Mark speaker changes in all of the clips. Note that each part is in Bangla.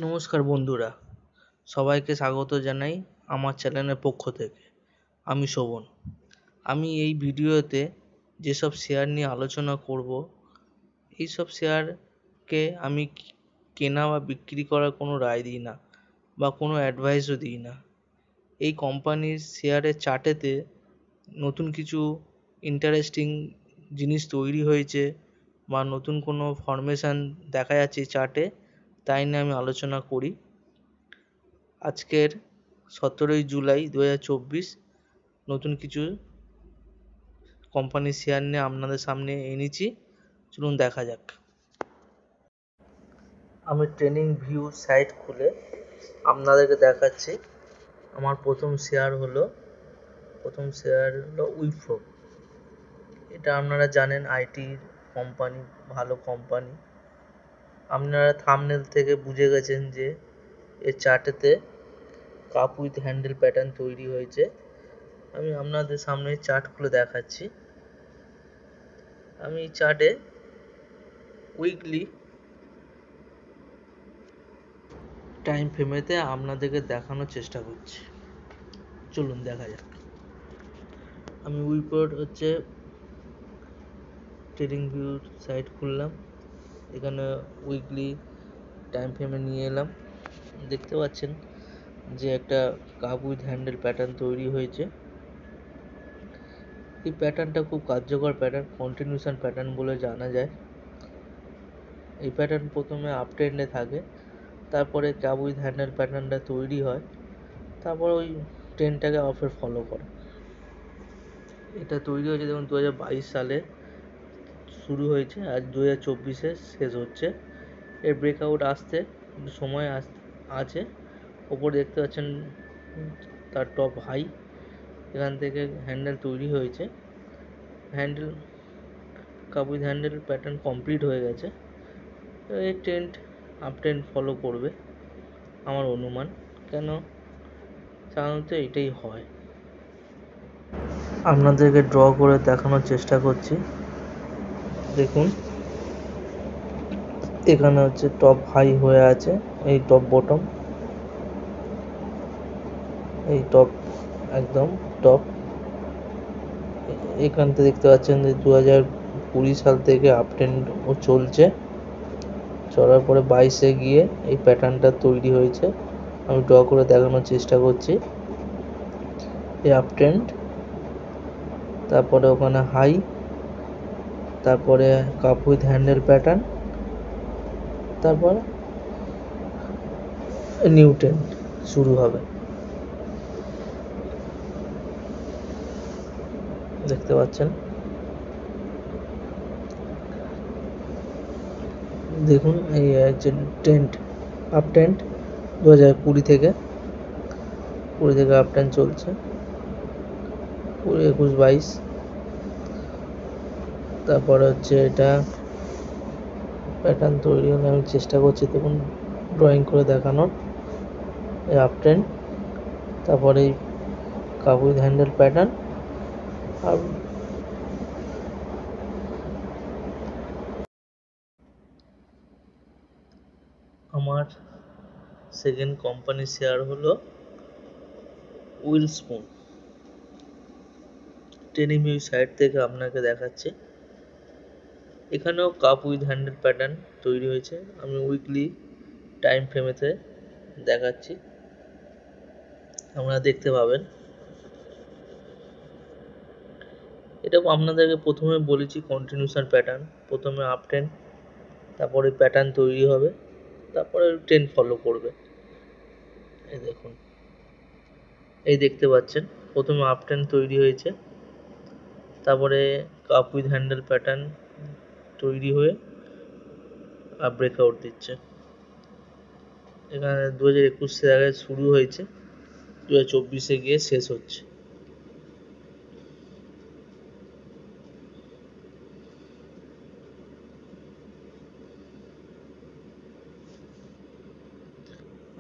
Speaker 1: নমস্কার বন্ধুরা, সবাইকে স্বাগত জানাই আমার চ্যানেলের পক্ষ থেকে। আমি শোভন। আমি এই ভিডিওতে যেসব শেয়ার নিয়ে আলোচনা করব, এইসব শেয়ারকে আমি কেনা বা বিক্রি করার কোনো রায় দিই না বা কোনো অ্যাডভাইসও দিই না। এই কোম্পানির শেয়ারের চার্টেতে নতুন কিছু ইন্টারেস্টিং জিনিস তৈরি হয়েছে বা নতুন কোনো ফরমেশন দেখা যাচ্ছে চার্টে, তাই নিয়ে আমি আলোচনা করি। আজকের 17ই জুলাই 2024 নতুন কিছু কোম্পানির শেয়ার নিয়ে আপনাদের সামনে এনেছি, চলুন দেখা যাক। আমি ট্রেনিং ভিউ সাইট খুলে আপনাদেরকে দেখাচ্ছি। আমার প্রথম শেয়ার হলো উইপ্রো। এটা আপনারা জানেন আইটি কোম্পানি, ভালো কোম্পানি। আপনারা থাম্বনেল থেকে বুঝে গেছেন যে এর চার্টেতে কাপ উইথ হ্যান্ডেল প্যাটার্ন তৈরি হয়েছে। আমি আপনাদের সামনে চার্ট খুলে দেখাচ্ছি। আমি এই চার্টে উইকলি টাইম ফ্রেমেতে আপনাদেরকে দেখানোর চেষ্টা করছি, চলুন দেখা যাক। আমি উইপ্রোর ট্রেডিং ভিউ সাইট খুললাম, এখানে উইকলি টাইম ফ্রেমে নিয়ে এলাম। দেখতে পাচ্ছেন যে একটা কাপ উইথ হ্যান্ডেল প্যাটার্ন তৈরি হয়েছে। এই প্যাটার্নটা খুব কার্যকর প্যাটার্ন, কন্টিনিউশন প্যাটার্ন বলে জানা যায়। এই প্যাটার্ন প্রথমে আপ ট্রেন্ডে থাকে, তারপরে কাপ উইথ হ্যান্ডেল প্যাটার্নটা তৈরি হয়, তারপর ওই ট্রেন্ডটাকে অফের ফলো করে। এটা তৈরি হয়েছে দেখুন 2022 সালে শুরু হয়েছে, আর 2024-এ শেষ হচ্ছে। এর ব্রেকআউট আসতে সময় আছে। ওপরে দেখতে পাচ্ছেন তার টপ হাই, এখান থেকে হ্যান্ডেল তৈরি হয়েছে। Handle cup with handle pattern complete হয়ে গেছে। এই ট্রেন্ড আপ ট্রেন্ড ফলো করবে আমার অনুমান, কেন সাধারণত এটাই হয়। আপনাদেরকে ড্র করে দেখানোর চেষ্টা করছি। দেখুন এখানে টপ হাই হয়ে আছে, এই টপ বটম, এই টপ একদম টপ। এখান থেকে দেখতে পাচ্ছেন যে 2020 সাল থেকে আপ ট্রেন্ড ও চলছে, চলার পরে 22-এ গিয়ে এই প্যাটার্নটা তৈরি হয়েছে। আমি ড্র করে দেখানোর চেষ্টা করছি। এই আপ ট্রেন্ড, তারপরে ওখানে হাই, তারপরে কাপ উইথ হ্যান্ডেল প্যাটার্ন, তারপর নিউ ট্রেন্ড শুরু হবে। দেখতে পাচ্ছেন, দেখুন এই ট্রেন্ড, আপ ট্রেন্ড 2020 থেকে আপ ট্রেন্ড চলছে, 20, 21, 22। তারপরে এটা প্যাটার্ন তৈরি হলে আমি চেষ্টা করছি দেখুন ড্রয়িং করে দেখানোর। এই আপ ট্রেন্ড, তারপরে এই কাপ উইথ হ্যান্ডেল প্যাটার্ন। আর আমার সেকেন্ড কোম্পানির শেয়ার হলো উইলস্পুন। ট্রেনিং ভিউ সাইট থেকে আপনাকে দেখাচ্ছি। এখানেও কাপ উইথ হ্যান্ডেল প্যাটার্ন তৈরি হয়েছে। আমি উইকলি টাইম ফ্রেমেতে দেখাচ্ছি, আপনারা দেখতে পাবেন। এটা আপনাদেরকে প্রথমে বলেছি কন্টিনিউশন প্যাটার্ন, প্রথমে আপ ট্রেন্ড, তারপরে প্যাটার্ন তৈরি হবে, তারপরে ট্রেন্ড ফলো করবে। এই দেখুন, এই দেখতে পাচ্ছেন প্রথমে আপ ট্রেন্ড তৈরি হয়েছে, তারপরে কাপ উইথ হ্যান্ডেল প্যাটার্ন তৈরি হয়ে ব্রেকআউট দিচ্ছে। এখানে 2021 সালে শুরু হয়েছে, 2024-এ গিয়ে শেষ হচ্ছে।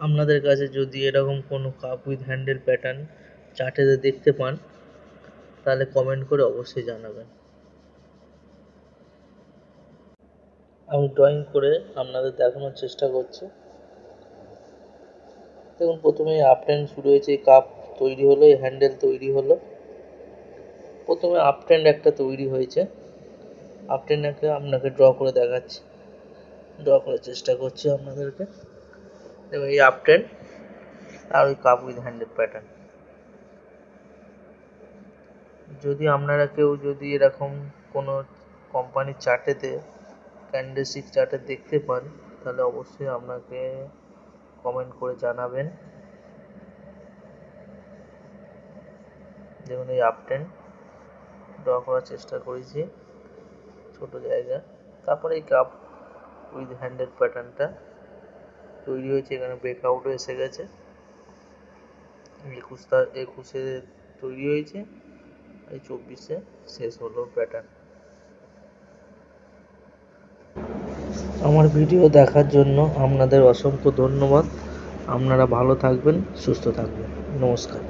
Speaker 1: আপনাদের কাছে যদি এরকম কোনো কাপ উইথ হ্যান্ডেল প্যাটার্ন চার্টে দেখতে পান, তাহলে কমেন্ট করে অবশ্যই জানাবেন। আমি ড্রয়িং করে আপনাদের দেখানোর চেষ্টা করছি। দেখুন প্রথমে আপট্রেন্ড শুরু হয়েছে, কাপ তৈরি হলো, এই হ্যান্ডেল তৈরি হলো। প্রথমে আপট্রেন্ড একটা তৈরি হয়েছে, আপট্রেন্ডটাকে আপনাকে ড্র করে দেখাচ্ছি, ড্র করার চেষ্টা করছি আপনাদেরকে। দেখুন এই আপট্রেন্ড আর ওই কাপ উইথ হ্যান্ডেল প্যাটার্ন। যদি আপনারা কেউ যদি এরকম কোনো কোম্পানির চার্টেতে ক্যান্ডেলস্টিক চার্টে দেখতে পান, তাহলে অবশ্যই আপনাকে কমেন্ট করে জানাবেন। দেখুন এই আপট্রেন্ড ড্র করার চেষ্টা করেছি ছোট জায়গা। তারপরে এই কাপ উইথ হ্যান্ডেল প্যাটার্নটা তৈরি হয়েছে, এখানে ব্রেকআউটও এসে গেছে। 21শে তৈরি হয়েছে, এই 24শে শেষ হলো প্যাটার্ন। আমার ভিডিও দেখার জন্য আপনাদের অসংখ্য ধন্যবাদ। আপনারা ভালো থাকবেন, সুস্থ থাকবেন। নমস্কার।